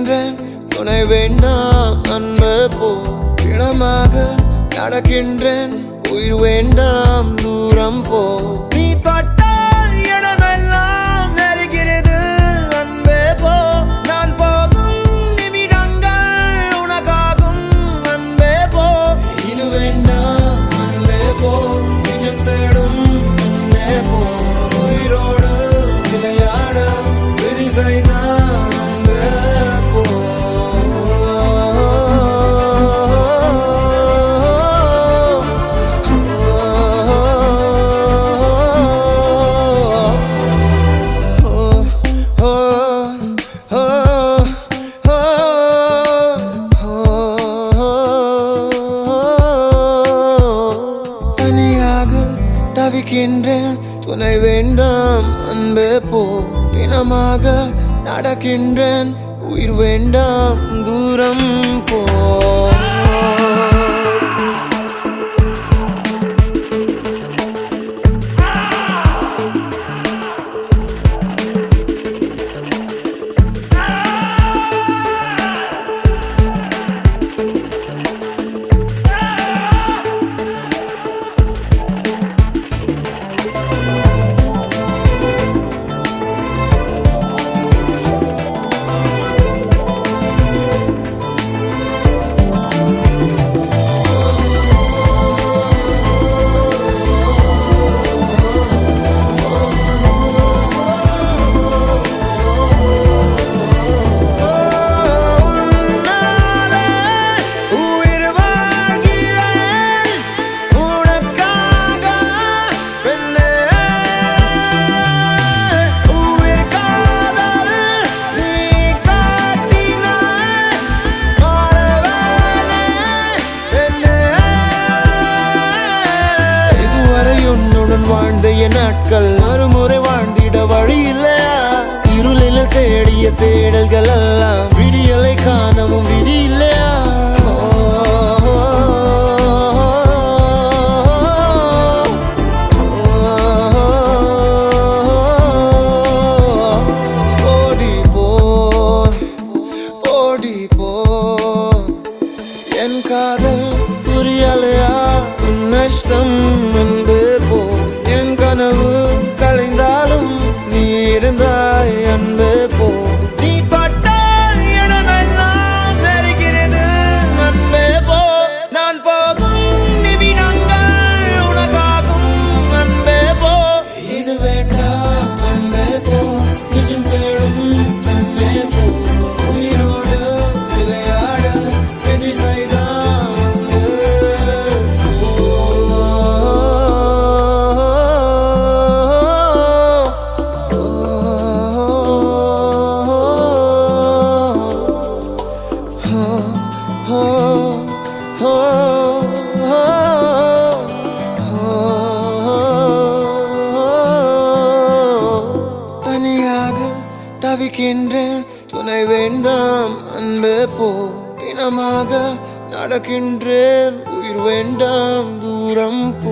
நடக்கின்றேன் துணை வேண்டாம் அன்பே போ பிணமாக நடக்கின்றேன் உயிர் வேண்டாம் தூரம் போ நீ தொட்டால் இடமெல்லாம் நெருகிறது அன்பே போ நான் போகும் நிமிடங்கள் உனக்காகும் அன்பே போ இது வேண்டாம் அன்பே போ நிஜம் தேடும் அன்பே போ உயிரோடு விளையாட விதி செய்தான் அன்பே போ தவிக்கின்றேன் துணை வேண்டாம் அன்பே போ பிணமாக நடக்கின்றேன் உயிர் வேண்டாம் தூரம் போ வாழ்ந்த என் நாட்கள் மறுமுறை வாழ்ந்திட வழி இல்லையா இருளில் தேடிய தேடல்கள் எல்லாம் விடியலை காணவும் விதி இல்லையா ஓடி போ ஓடி போ என் காதல் புரியலையா உன் நஷ்டம் அன்பே போ கனவு கலைந்தாலும் நீ இருந்தாய் அன்பே போ நீ தொட்டால் இடமெல்லாம் நெருகிறது அன்பே போ நான் போகும் நிமிடங்கள் உனக்காகும் அன்பே போ இது வேண்டாம் அன்பே போ நிஜம் தேடும் அன்பே போ உயிரோடு விளையாட விதி செய்தான் தனியாக தவிக்கின்றேன் துணை வேண்டாம் அன்பே போ பிணமாக நடக்கின்றேன் உயிர் வேண்டாம் தூரம் போ